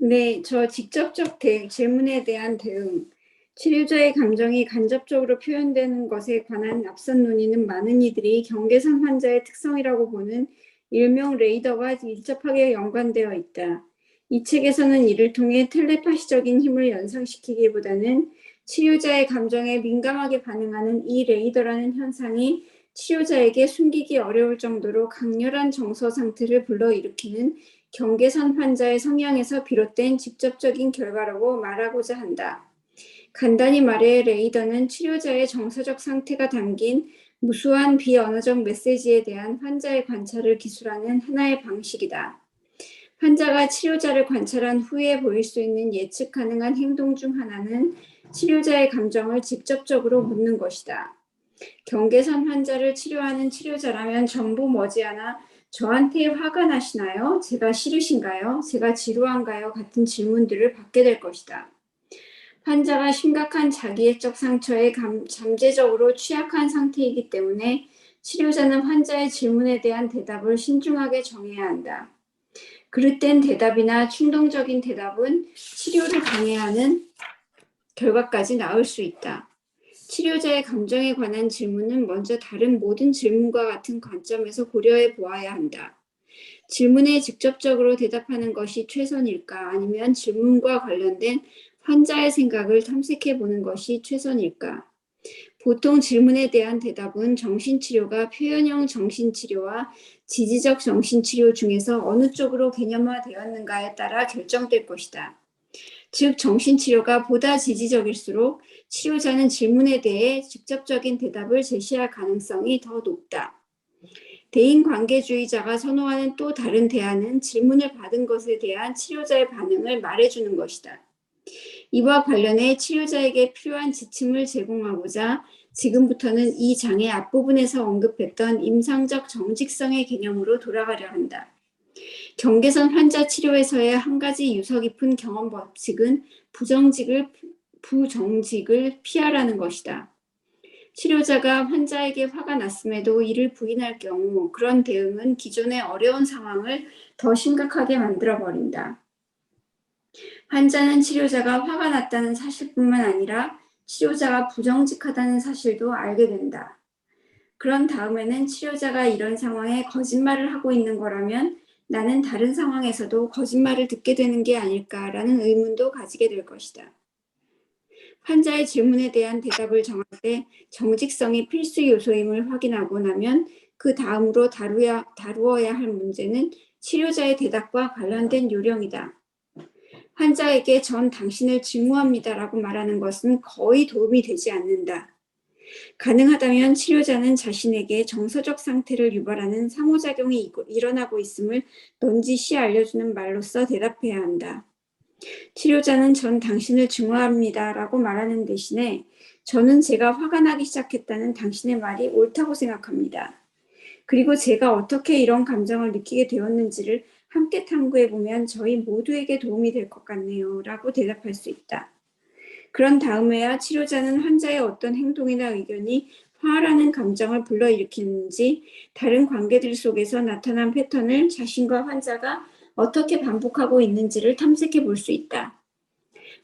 네, 저 직접적 질문에 대한 대응. 치료자의 감정이 간접적으로 표현되는 것에 관한 앞선 논의는 많은 이들이 경계선 환자의 특성이라고 보는 일명 레이더와 밀접하게 연관되어 있다. 이 책에서는 이를 통해 텔레파시적인 힘을 연상시키기보다는 치료자의 감정에 민감하게 반응하는 이 레이더라는 현상이 치료자에게 숨기기 어려울 정도로 강렬한 정서 상태를 불러일으키는 경계선 환자의 성향에서 비롯된 직접적인 결과라고 말하고자 한다. 간단히 말해 레이더는 치료자의 정서적 상태가 담긴 무수한 비언어적 메시지에 대한 환자의 관찰을 기술하는 하나의 방식이다. 환자가 치료자를 관찰한 후에 보일 수 있는 예측 가능한 행동 중 하나는 치료자의 감정을 직접적으로 묻는 것이다. 경계선 환자를 치료하는 치료자라면 전부 머지않아 저한테 화가 나시나요? 제가 싫으신가요? 제가 지루한가요? 같은 질문들을 받게 될 것이다. 환자가 심각한 자기애적 상처에 잠재적으로 취약한 상태이기 때문에 치료자는 환자의 질문에 대한 대답을 신중하게 정해야 한다. 그릇된 대답이나 충동적인 대답은 치료를 방해하는 결과까지 낳을 수 있다. 치료자의 감정에 관한 질문은 먼저 다른 모든 질문과 같은 관점에서 고려해 보아야 한다. 질문에 직접적으로 대답하는 것이 최선일까? 아니면 질문과 관련된 환자의 생각을 탐색해 보는 것이 최선일까? 보통 질문에 대한 대답은 정신치료가 표현형 정신치료와 지지적 정신치료 중에서 어느 쪽으로 개념화되었는가에 따라 결정될 것이다. 즉, 정신치료가 보다 지지적일수록 치료자는 질문에 대해 직접적인 대답을 제시할 가능성이 더 높다. 대인관계주의자가 선호하는 또 다른 대안은 질문을 받은 것에 대한 치료자의 반응을 말해주는 것이다. 이와 관련해 치료자에게 필요한 지침을 제공하고자 지금부터는 이 장의 앞부분에서 언급했던 임상적 정직성의 개념으로 돌아가려 한다. 경계선 환자 치료에서의 한 가지 유서 깊은 경험 법칙은 부정직을 피하라는 것이다. 치료자가 환자에게 화가 났음에도 이를 부인할 경우 그런 대응은 기존의 어려운 상황을 더 심각하게 만들어버린다. 환자는 치료자가 화가 났다는 사실뿐만 아니라 치료자가 부정직하다는 사실도 알게 된다. 그런 다음에는 치료자가 이런 상황에 거짓말을 하고 있는 거라면 나는 다른 상황에서도 거짓말을 듣게 되는 게 아닐까라는 의문도 가지게 될 것이다. 환자의 질문에 대한 대답을 정할 때 정직성이 필수 요소임을 확인하고 나면 그 다음으로 다루어야 할 문제는 치료자의 대답과 관련된 요령이다. 환자에게 전 당신을 증오합니다라고 말하는 것은 거의 도움이 되지 않는다. 가능하다면 치료자는 자신에게 정서적 상태를 유발하는 상호작용이 일어나고 있음을 넌지시 알려주는 말로써 대답해야 한다. 치료자는 전 당신을 증오합니다라고 말하는 대신에 저는 제가 화가 나기 시작했다는 당신의 말이 옳다고 생각합니다. 그리고 제가 어떻게 이런 감정을 느끼게 되었는지를 함께 탐구해보면 저희 모두에게 도움이 될 것 같네요 라고 대답할 수 있다. 그런 다음에야 치료자는 환자의 어떤 행동이나 의견이 화라는 감정을 불러일으키는지 다른 관계들 속에서 나타난 패턴을 자신과 환자가 어떻게 반복하고 있는지를 탐색해 볼 수 있다.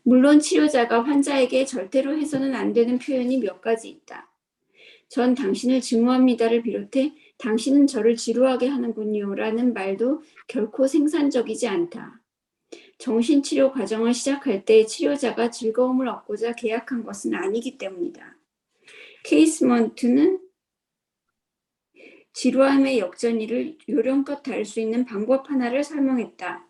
물론 치료자가 환자에게 절대로 해서는 안 되는 표현이 몇 가지 있다. 전 당신을 증오합니다를 비롯해 당신은 저를 지루하게 하는군요 라는 말도 결코 생산적이지 않다. 정신치료 과정을 시작할 때 치료자가 즐거움을 얻고자 계약한 것은 아니기 때문이다. 케이스먼트는 지루함의 역전이를 요령껏 다룰 수 있는 방법 하나를 설명했다.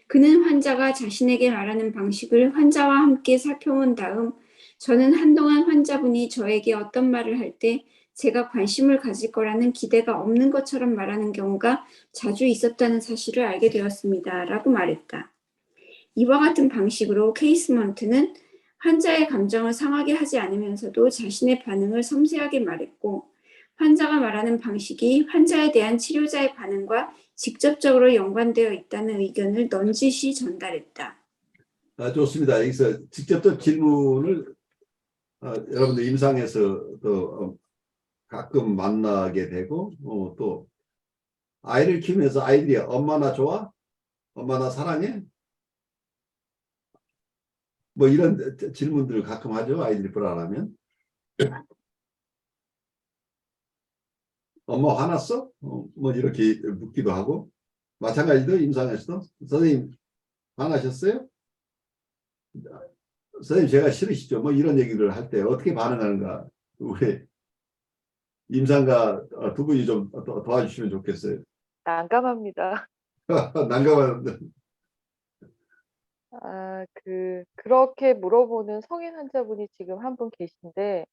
그는 환자가 자신에게 말하는 방식을 환자와 함께 살펴본 다음 저는 한동안 환자분이 저에게 어떤 말을 할 때 제가 관심을 가질 거라는 기대가 없는 것처럼 말하는 경우가 자주 있었다는 사실을 알게 되었습니다. 라고 말했다. 이와 같은 방식으로 케이스먼트는 환자의 감정을 상하게 하지 않으면서도 자신의 반응을 섬세하게 말했고 환자가 말하는 방식이 환자에 대한 치료자의 반응과 직접적으로 연관되어 있다는 의견을 넌지시 전달했다. 좋습니다. 여기서 직접적 질문을 여러분들 임상에서도 가끔 만나게 되고 또 아이를 키우면서 아이들이 엄마 나 좋아? 엄마 나 사랑해? 뭐 이런 질문들을 가끔 하죠. 아이들이 불안하면. 엄마 화났어? 뭐 이렇게 묻기도 하고. 마찬가지로 임상에서도 선생님 화나셨어요? 선생님 제가 싫으시죠? 뭐 이런 얘기를 할 때 어떻게 반응하는가? 우리 임상가 두 분이 좀 도와주시면 좋겠어요. 난감합니다. 난감한. 그렇게 물어보는 성인 환자분이 지금 한 분 계신데,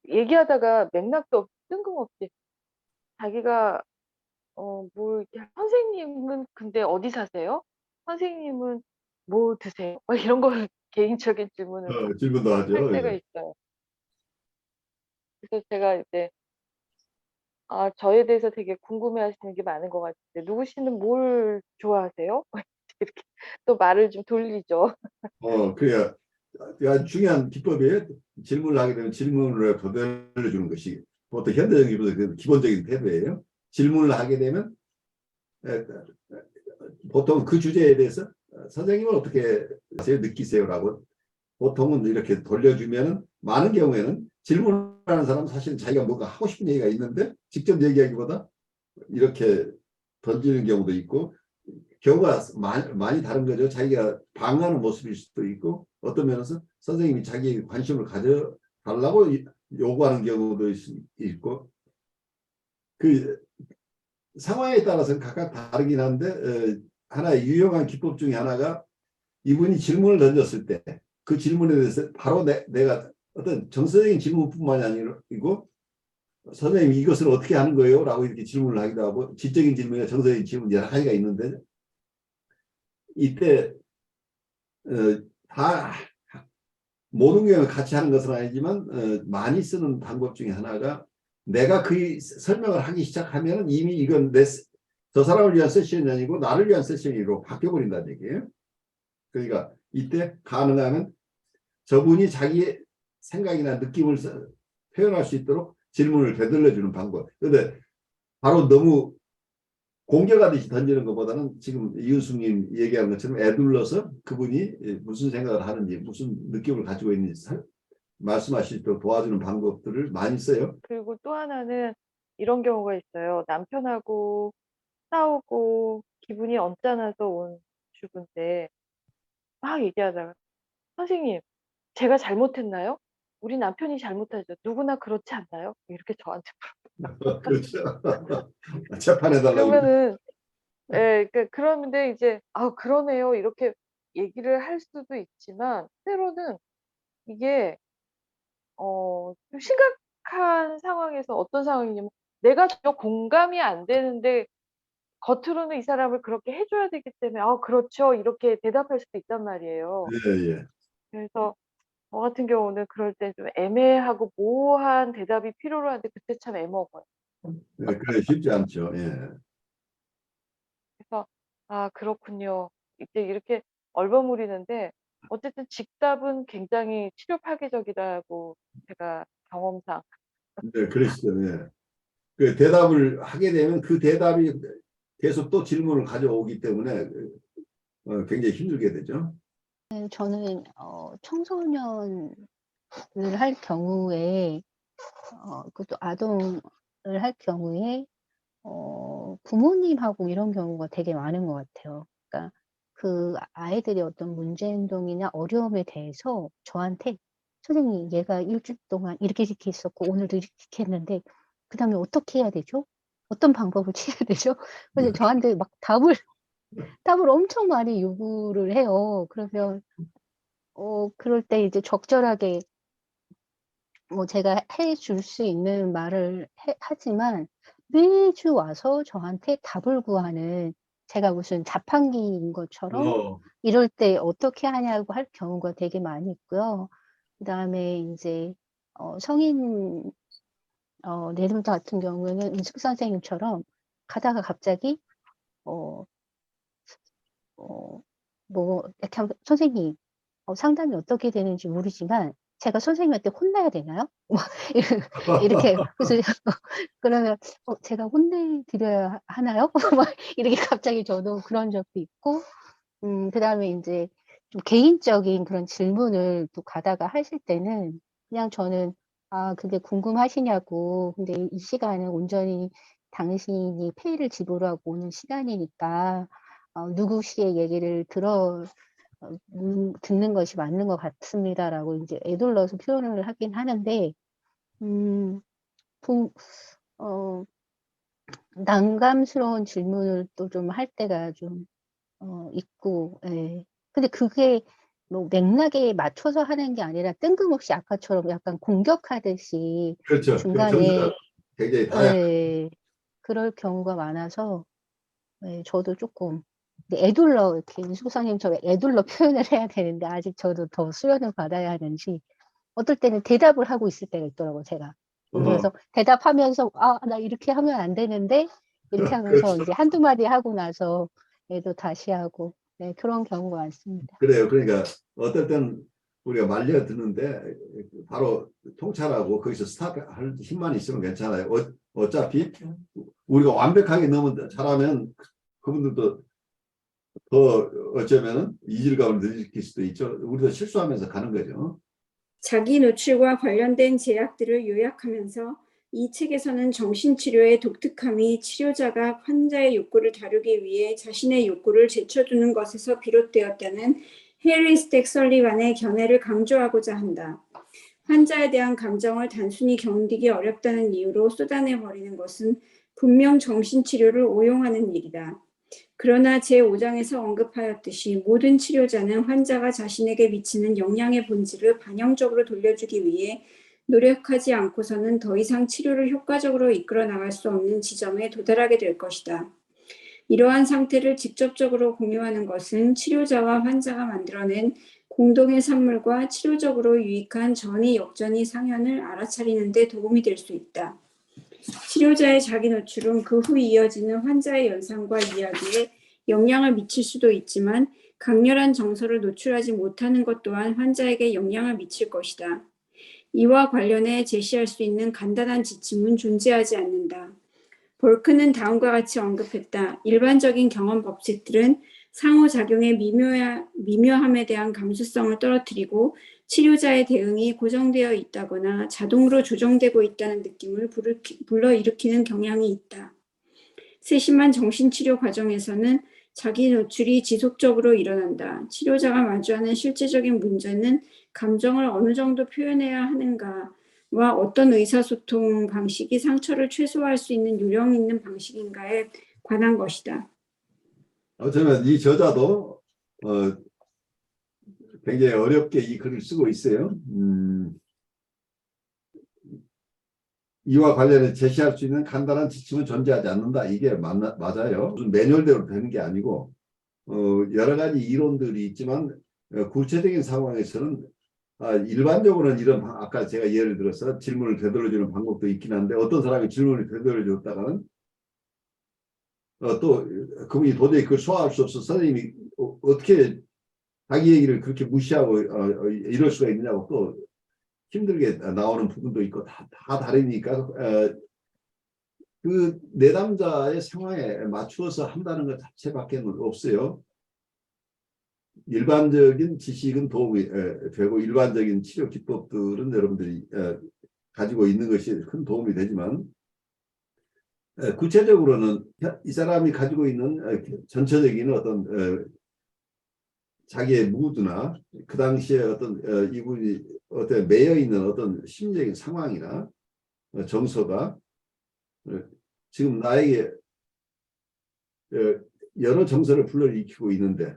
얘기하다가 맥락도 뜬금없이 자기가, 선생님은 근데 어디 사세요? 선생님은 뭐 드세요? 막 이런 걸 개인적인 질문을 막 질문도 할 하죠. 때가 예. 있어요. 그래서 제가 이제, 저에 대해서 되게 궁금해 하시는 게 많은 것 같은데, 누구씨는 뭘 좋아하세요? 이렇게 또 말을 좀 돌리죠. 그래야 아주 중요한 기법이에요. 질문을 하게 되면 질문을 되돌려 주는 것이 보통 현대적인 기본적인 태도예요. 질문을 하게 되면 보통 그 주제에 대해서 선생님은 어떻게 느끼세요라고 보통은 이렇게 돌려주면 많은 경우에는 질문하는 사람은 사실 자기가 뭔가 하고 싶은 얘기가 있는데 직접 얘기하기보다 이렇게 던지는 경우도 있고 경우가 많이 다른 거죠. 자기가 방어하는 모습일 수도 있고 어떤 면에서 선생님이 자기에게 관심을 가져달라고 요구하는 경우도 있고 그 상황에 따라서는 각각 다르긴 한데 하나의 유용한 기법 중에 하나가 이분이 질문을 던졌을 때 그 질문에 대해서 바로 내가 어떤 정서적인 질문뿐만이 아니고 선생님 이것을 어떻게 하는 거예요? 라고 이렇게 질문을 하기도 하고 지적인 질문이나 정서적인 질문 여러 가지가 있는데 이때 다 모든 경우에 같이 하는 것은 아니지만 많이 쓰는 방법 중에 하나가 내가 그 설명을 하기 시작하면 이미 이건 저 사람을 위한 세션이 아니고 나를 위한 세션으로 바뀌어버린다는 얘기예요. 그러니까 이때 가능하면 저분이 자기의 생각이나 느낌을 표현할 수 있도록 질문을 되돌려주는 방법. 그런데 바로 너무 공격하듯이 던지는 것보다는 지금 이은숙님 얘기하는 것처럼 애둘러서 그분이 무슨 생각을 하는지 무슨 느낌을 가지고 있는지 말씀하실 수 있도록 도와주는 방법들을 많이 써요. 그리고 또 하나는 이런 경우가 있어요. 남편하고 싸우고 기분이 언짢아서 온 주부인데 막 얘기하다가 선생님, 제가 잘못했나요? 우리 남편이 잘못하죠. 누구나 그렇지 않나요? 이렇게 저한테 그렇죠. 재판해달라고. 그러면은, 그러는데 이제, 그러네요. 이렇게 얘기를 할 수도 있지만, 때로는 이게, 좀 심각한 상황에서 어떤 상황이냐면, 내가 전혀 공감이 안 되는데, 겉으로는 이 사람을 그렇게 해줘야 되기 때문에, 그렇죠. 이렇게 대답할 수도 있단 말이에요. 예, 예. 그래서, 저 같은 경우는 그럴 때 좀 애매하고 모호한 대답이 필요로 하는데, 그때 참 애먹어요. 그래 쉽지 않죠. 예. 그래서 그렇군요. 이제 이렇게 얼버무리는데 어쨌든 직답은 굉장히 치료 파괴적이라고 제가 경험상. 네, 그러시죠. 예. 그 대답을 하게 되면 그 대답이 계속 또 질문을 가져오기 때문에 굉장히 힘들게 되죠. 저는 청소년을 할 경우에 그것도 아동을 할 경우에 부모님하고 이런 경우가 되게 많은 것 같아요. 그러니까 그 아이들의 어떤 문제 행동이나 어려움에 대해서 저한테 선생님 얘가 일주일 동안 이렇게 했었고 오늘도 이렇게 했는데 그 다음에 어떻게 해야 되죠? 어떤 방법을 취해야 되죠? 그래서 저한테 막 답을 엄청 많이 요구를 해요. 그러면 그럴 때 이제 적절하게 뭐 제가 해줄 수 있는 말을 하지만 매주 와서 저한테 답을 구하는 제가 무슨 자판기인 것처럼 어, 이럴 때 어떻게 하냐고 할 경우가 되게 많이 있고요. 그다음에 이제 성인 내담자 같은 경우에는 은숙 선생님처럼 가다가 갑자기 어 뭐 이렇게 하면 "선생님 상담이 어떻게 되는지 모르지만 제가 선생님한테 혼나야 되나요?" 막 이렇게 그래서 그러면 제가 혼내 드려야 하나요?" 막 이렇게 갑자기 저도 그런 적도 있고 그다음에 이제 좀 개인적인 그런 질문을 또 가다가 하실 때는 그냥 저는 아, 그게 궁금하시냐고. 근데 이 시간은 온전히 당신이 페이를 지불하고 오는 시간이니까 누구 씨의 얘기를 듣는 것이 맞는 것 같습니다라고 이제 에둘러서 표현을 하긴 하는데, 음, 부, 어, 난감스러운 질문을 또 좀 할 때가 좀 있고, 예. 근데 그게 뭐 맥락에 맞춰서 하는 게 아니라 뜬금없이 아까처럼 약간 공격하듯이 그렇죠. 그 중간에, 정서가 굉장히 다양. 예, 그럴 경우가 많아서, 예, 저도 조금 근데 애둘러 이렇게 인숙사님처럼 애둘러 표현을 해야 되는데 아직 저도 더 수련을 받아야 하는지 어떨 때는 대답을 하고 있을 때가 있더라고요, 제가. 그래서 대답하면서 아, 나 이렇게 하면 안 되는데 이렇게 하면서 그렇죠. 이제 한두 마디 하고 나서 얘도 다시 하고, 네, 그런 경우가 많습니다. 그래요. 그러니까 어떨 때는 우리가 말려드는데 바로 통찰하고 거기서 스탑할 힘만 있으면 괜찮아요. 어차피 우리가 완벽하게 너무 잘하면 그분들도 더 어쩌면은 이질감을 느낄 수도 있죠. 우리도 실수하면서 가는 거죠. 자기 노출과 관련된 제약들을 요약하면서 이 책에서는 정신치료의 독특함이 치료자가 환자의 욕구를 다루기 위해 자신의 욕구를 제쳐두는 것에서 비롯되었다는 해리 스택 설리반의 견해를 강조하고자 한다. 환자에 대한 감정을 단순히 견디기 어렵다는 이유로 쏟아내버리는 것은 분명 정신치료를 오용하는 일이다. 그러나 제5장에서 언급하였듯이 모든 치료자는 환자가 자신에게 미치는 영향의 본질을 반영적으로 돌려주기 위해 노력하지 않고서는 더 이상 치료를 효과적으로 이끌어 나갈 수 없는 지점에 도달하게 될 것이다. 이러한 상태를 직접적으로 공유하는 것은 치료자와 환자가 만들어낸 공동의 산물과 치료적으로 유익한 전이 역전이 상현을 알아차리는 데 도움이 될 수 있다. 치료자의 자기 노출은 그 후 이어지는 환자의 연상과 이야기에 영향을 미칠 수도 있지만 강렬한 정서를 노출하지 못하는 것 또한 환자에게 영향을 미칠 것이다. 이와 관련해 제시할 수 있는 간단한 지침은 존재하지 않는다. 볼크는 다음과 같이 언급했다. 일반적인 경험 법칙들은 상호작용의 미묘함에 대한 감수성을 떨어뜨리고 치료자의 대응이 고정되어 있다거나 자동으로 조정되고 있다는 느낌을 불러일으키는 경향이 있다. 세심한 정신치료 과정에서는 자기 노출이 지속적으로 일어난다. 치료자가 마주하는 실제적인 문제는 감정을 어느 정도 표현해야 하는가와 어떤 의사소통 방식이 상처를 최소화할 수 있는 요령 있는 방식인가에 관한 것이다. 어쩌면 이 저자도 굉장히 어렵게 이 글을 쓰고 있어요. 이와 관련해 제시할 수 있는 간단한 지침은 존재하지 않는다. 이게 맞아요. 무슨 매뉴얼대로 되는 게 아니고 여러 가지 이론들이 있지만 구체적인 상황에서는 일반적으로는 이런 아까 제가 예를 들어서 질문을 되돌려주는 방법도 있긴 한데 어떤 사람이 질문을 되돌려줬다가는 또 그분이 도저히 그걸 소화할 수 없어 선생님이 어떻게 자기 얘기를 그렇게 무시하고 이럴 수가 있느냐고 또 힘들게 나오는 부분도 있고 다 다르니까 그 내담자의 상황에 맞추어서 한다는 것 자체밖에 없어요. 일반적인 지식은 도움이 되고 일반적인 치료 기법들은 여러분들이 가지고 있는 것이 큰 도움이 되지만 구체적으로는 이 사람이 가지고 있는 전체적인 어떤 자기의 무드나 그 당시에 어떤 이분이 어떤 매여 있는 어떤 심리적인 상황이나 정서가 지금 나에게 여러 정서를 불러일으키고 있는데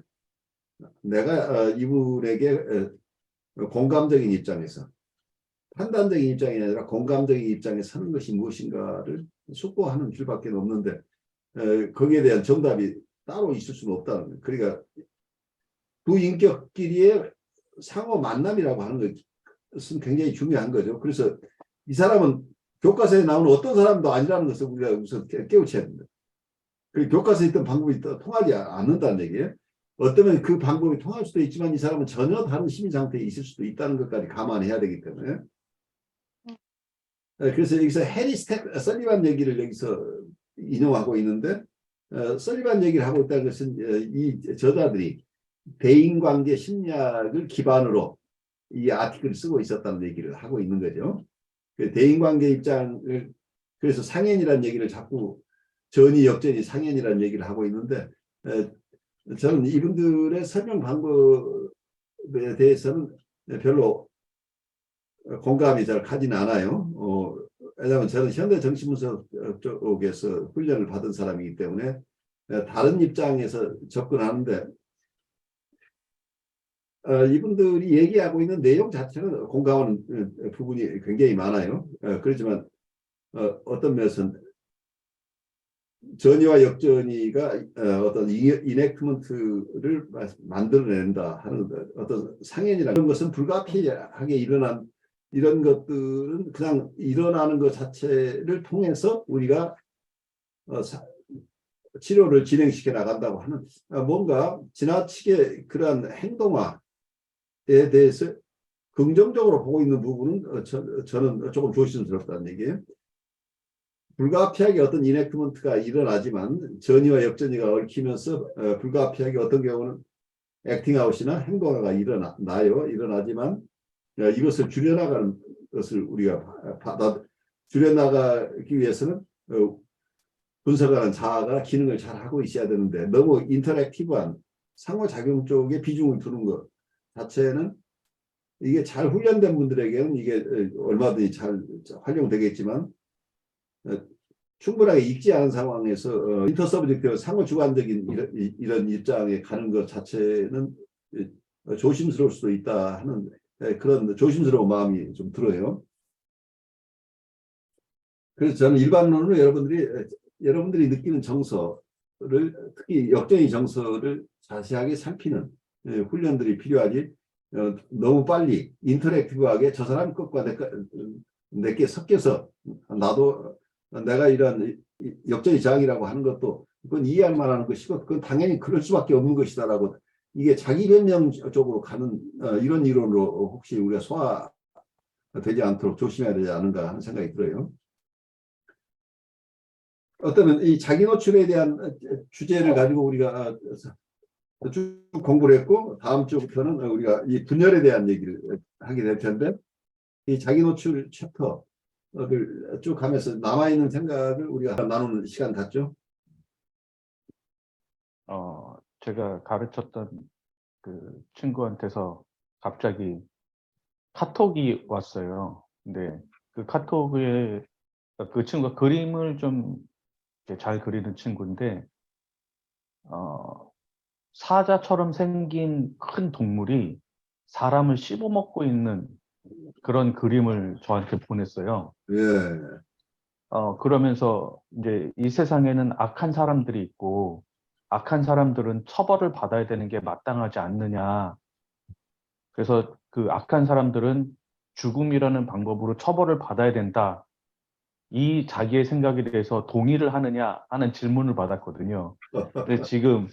내가 이분에게 공감적인 입장에서 판단적인 입장이 아니라 공감적인 입장에 서는 것이 무엇인가를 숙고하는 길밖에 없는데 거기에 대한 정답이 따로 있을 수는 없다는 거예요. 그러니까 두 인격끼리의 상호 만남이라고 하는 것은 굉장히 중요한 거죠. 그래서 이 사람은 교과서에 나오는 어떤 사람도 아니라는 것을 우리가 우선 깨우쳐야 됩니다. 그리고 교과서에 있던 방법이 통하지 않는다는 얘기예요. 어쩌면 그 방법이 통할 수도 있지만 이 사람은 전혀 다른 심리 상태에 있을 수도 있다는 것까지 감안해야 되기 때문에 그래서 여기서 해리 스택 설리반 얘기를 여기서 인용하고 있는데 설리반 얘기를 하고 있다는 것은 이 저자들이 대인관계 심리학을 기반으로 이 아티클을 쓰고 있었다는 얘기를 하고 있는 거죠. 그 대인관계 입장을 그래서 상현이라는 얘기를 자꾸 전이 역전이 상현이라는 얘기를 하고 있는데 저는 이분들의 설명 방법에 대해서는 별로 공감이 잘 가진 않아요. 왜냐하면 저는 현대 정신분석 쪽에서 훈련을 받은 사람이기 때문에 다른 입장에서 접근하는데 이분들이 얘기하고 있는 내용 자체는 공감하는 부분이 굉장히 많아요. 그렇지만 어떤 면에서는 전이와 역전이가 어떤 이넥트먼트를 만들어낸다 하는 어떤 상현이라는 그런 것은 불가피하게 일어난 이런 것들은 그냥 일어나는 것 자체를 통해서 우리가 치료를 진행시켜 나간다고 하는 뭔가 지나치게 그러한 행동화에 대해서 긍정적으로 보고 있는 부분은 저는 조금 조심스럽다는 얘기예요. 불가피하게 어떤 이넥트먼트가 일어나지만 전이와 역전이가 얽히면서 불가피하게 어떤 경우는 액팅아웃이나 행동화가 일어나지만 이것을 줄여나가는 것을 우리가 줄여나가기 위해서는 분석하는 자아가 기능을 잘 하고 있어야 되는데 너무 인터랙티브한 상호작용 쪽에 비중을 두는 것 자체는 이게 잘 훈련된 분들에게는 이게 얼마든지 잘 활용되겠지만 충분하게 익지 않은 상황에서 인터서브젝티브 상호주관적인 이런 입장에 가는 것 자체는 조심스러울 수도 있다 하는 그런 조심스러운 마음이 좀 들어요. 그래서 저는 일반론으로 여러분들이 느끼는 정서를 특히 역전의 정서를 자세하게 살피는 훈련들이 필요하지 너무 빨리 인터랙티브하게 저 사람 것과 내게 섞여서 나도 내가 이런 역전의 저항이라고 하는 것도 그건 이해할 만한 것이고 그건 당연히 그럴 수밖에 없는 것이다라고 이게 자기 변명 쪽으로 가는 이런 이론으로 혹시 우리가 소화되지 않도록 조심해야 되지 않은가 하는 생각이 들어요. 어떤 이 자기 노출에 대한 주제를 가지고 우리가 쭉 공부를 했고 다음 주부터는 우리가 이 분열에 대한 얘기를 하게 될 텐데 이 자기 노출 챕터를 쭉 하면서 남아있는 생각을 우리가 나누는 시간 갖죠. 제가 가르쳤던 그 친구한테서 갑자기 카톡이 왔어요. 근데 그 카톡에 그 친구가 그림을 좀 잘 그리는 친구인데 사자처럼 생긴 큰 동물이 사람을 씹어먹고 있는 그런 그림을 저한테 보냈어요. 예. 그러면서 이제 이 세상에는 악한 사람들이 있고 악한 사람들은 처벌을 받아야 되는 게 마땅하지 않느냐. 그래서 그 악한 사람들은 죽음이라는 방법으로 처벌을 받아야 된다. 이 자기의 생각에 대해서 동의를 하느냐 하는 질문을 받았거든요. 근데 지금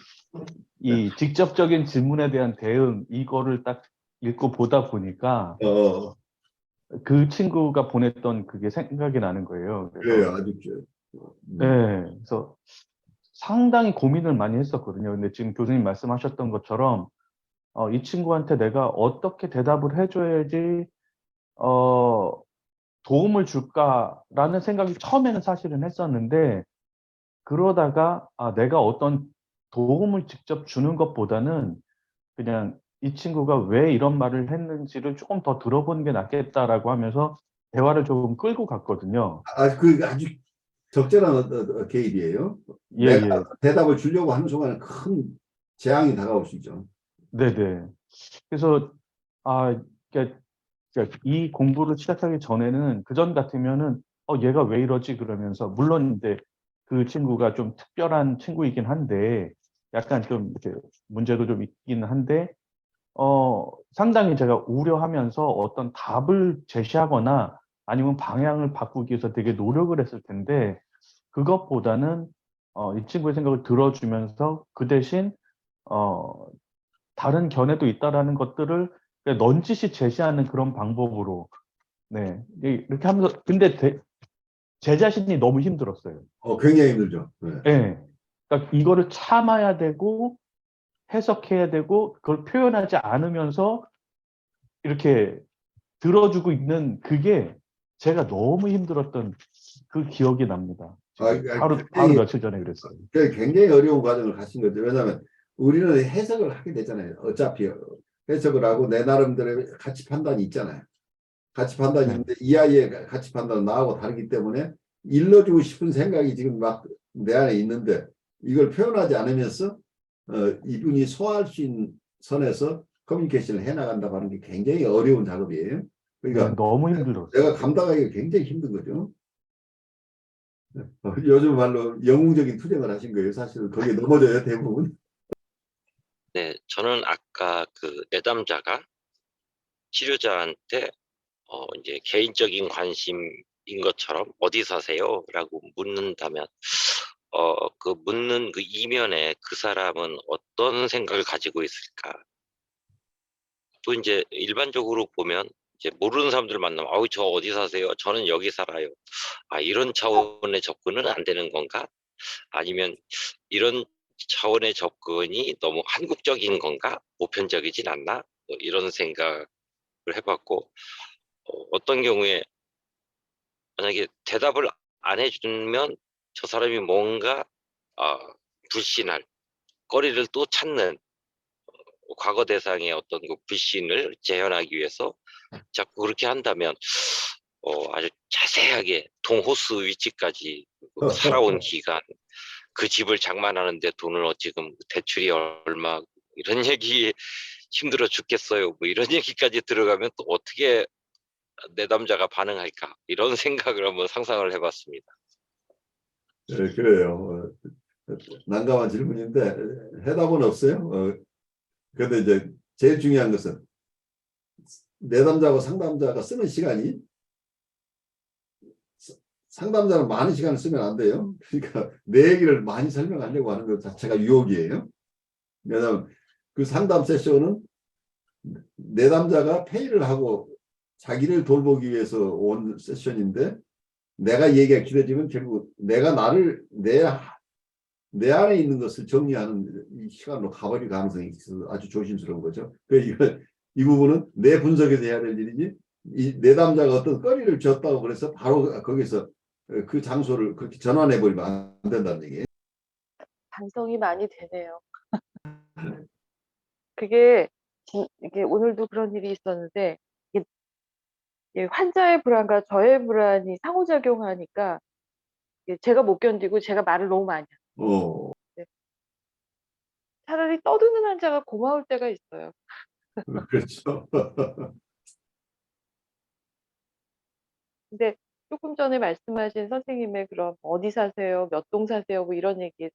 이 직접적인 질문에 대한 대응 이거를 딱 읽고 보다 보니까 그 친구가 보냈던 그게 생각이 나는 거예요. 그래요, 아주. 네, 그래서 상당히 고민을 많이 했었거든요. 근데 지금 교수님 말씀하셨던 것처럼 이 친구한테 내가 어떻게 대답을 해줘야지 도움을 줄까라는 생각이 처음에는 사실은 했었는데 그러다가 내가 어떤 도움을 직접 주는 것보다는 그냥 이 친구가 왜 이런 말을 했는지를 조금 더 들어보는 게 낫겠다라고 하면서 대화를 조금 끌고 갔거든요. 아주 적절한 개입이에요. 예, 내가 예. 대답을 주려고 하는 순간에 큰 재앙이 다가올 수 있죠. 네네. 그래서 그러니까 이 공부를 시작하기 전에는 그전 같으면은 얘가 왜 이러지 그러면서 물론 이제 그 친구가 좀 특별한 친구이긴 한데 약간 좀 이렇게 문제도 좀 있긴 한데 상당히 제가 우려하면서 어떤 답을 제시하거나 아니면 방향을 바꾸기 위해서 되게 노력을 했을 텐데 그것보다는 이 친구의 생각을 들어주면서 그 대신 다른 견해도 있다라는 것들을 그냥 넌지시 제시하는 그런 방법으로 네 이렇게 하면서 근데 제 자신이 너무 힘들었어요. 굉장히 힘들죠. 네. 예. 그러니까 이거를 참아야 되고 해석해야 되고 그걸 표현하지 않으면서 이렇게 들어주고 있는 그게 제가 너무 힘들었던 그 기억이 납니다. 바로 굉장히, 며칠 전에 그랬어요. 굉장히 어려운 과정을 가신 거죠. 왜냐하면 우리는 해석을 하게 되잖아요. 어차피 해석을 하고 내 나름대로 가치 판단이 있잖아요. 가치 판단이 네. 있는데 이 아이의 가치 판단은 나하고 다르기 때문에 일러주고 싶은 생각이 지금 막 내 안에 있는데 이걸 표현하지 않으면서 이분이 소화할 수 있는 선에서 커뮤니케이션을 해나간다고 하는 게 굉장히 어려운 작업이에요. 그러니까 네, 너무 힘들었어요. 내가 감당하기가 굉장히 힘든 거죠. 요즘 말로 영웅적인 투쟁을 하신 거예요. 사실 거기에 넘어져요, 대부분. 네, 저는 아까 그 내담자가 치료자한테 이제 개인적인 관심인 것처럼 어디 사세요? 라고 묻는다면 그 묻는 그 이면에 그 사람은 어떤 생각을 가지고 있을까? 또 이제 일반적으로 보면 이제 모르는 사람들 만나면 아우 저 어디 사세요? 저는 여기 살아요. 아 이런 차원의 접근은 안 되는 건가? 아니면 이런 차원의 접근이 너무 한국적인 건가? 보편적이진 않나? 뭐 이런 생각을 해봤고 어떤 경우에 만약에 대답을 안 해주면 저 사람이 뭔가 불신할 거리를 또 찾는 과거 대상의 어떤 그 불신을 재현하기 위해서 자꾸 그렇게 한다면 아주 자세하게 동호수 위치까지 살아온 기간 그 집을 장만하는데 돈을 지금 대출이 얼마 이런 얘기 힘들어 죽겠어요 뭐 이런 얘기까지 들어가면 또 어떻게 내담자가 반응할까 이런 생각을 한번 상상을 해봤습니다. 네, 그래요. 난감한 질문인데 해답은 없어요. 그런데 이제 제일 중요한 것은 내담자하고 상담자가 쓰는 시간이 상담자는 많은 시간을 쓰면 안 돼요. 그러니까 내 얘기를 많이 설명하려고 하는 것 자체가 유혹이에요. 왜냐하면 그 상담 세션은 내담자가 페이를 하고 자기를 돌보기 위해서 온 세션인데 내가 얘기가 길어지면 결국 내가 나를 내 안에 있는 것을 정리하는 이 시간으로 가버릴 가능성이 있어서 아주 조심스러운 거죠. 이 부분은 내 분석에서 해야 될 일이지 이 내담자가 어떤 거리를 줬다고 그래서 바로 거기서 그 장소를 그렇게 전환해버리면 안 된다는 얘기예요. 반성이 많이 되네요. 그게 이게 오늘도 그런 일이 있었는데 이게 환자의 불안과 저의 불안이 상호작용하니까 이게 제가 못 견디고 제가 말을 너무 많이 해요. 어, 차라리 떠드는 환자가 고마울 때가 있어요. 그렇죠. 근데 조금 전에 말씀하신 선생님의 그런 어디 사세요, 몇 동 사세요, 뭐 이런 얘기,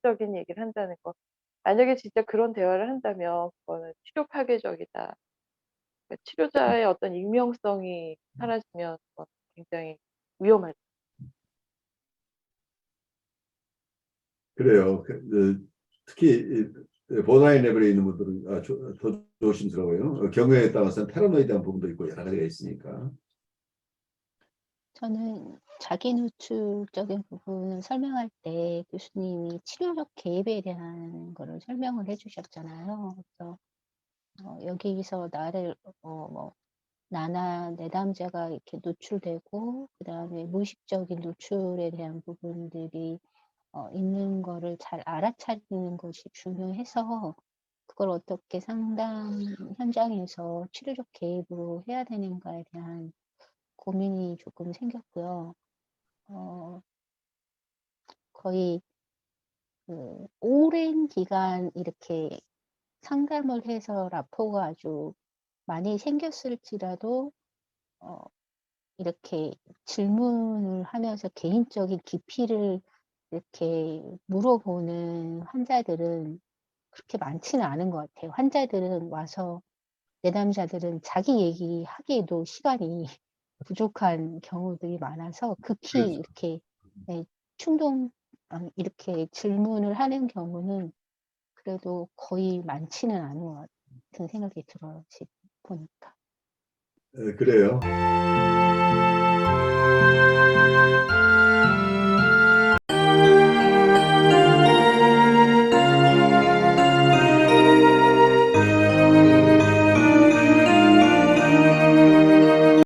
사적인 얘기를 한다는 거. 만약에 진짜 그런 대화를 한다면 그거는 치료 파괴적이다. 그러니까 치료자의 어떤 익명성이 사라지면 그건 굉장히 위험하죠. 그래요. 특히 보다인 레벨에 있는 분들은 더 조심스러워요. 경우에 따라서는 패러노이드한 부분도 있고 여러 가지가 있으니까. 저는 자기 노출적인 부분을 설명할 때 교수님이 치료적 개입에 대한 거를 설명을 해 주셨잖아요. 그래서 여기서 나를 뭐 나나 내담자가 이렇게 노출되고 그다음에 무의식적인 노출에 대한 부분들이 있는 거를 잘 알아차리는 것이 중요해서 그걸 어떻게 상담 현장에서 치료적 개입으로 해야 되는가에 대한 고민이 조금 생겼고요. 거의 오랜 기간 이렇게 상담을 해서 라포가 아주 많이 생겼을지라도 이렇게 질문을 하면서 개인적인 깊이를 이렇게 물어보는 환자들은 그렇게 많지는 않은 것 같아요. 환자들은 와서 내담자들은 자기 얘기하기에도 시간이 부족한 경우들이 많아서 극히 그렇죠. 이렇게 충동 이렇게 질문을 하는 경우는 그래도 거의 많지는 않은 것 같은 생각이 들어요. 지금 보니까. 그래요.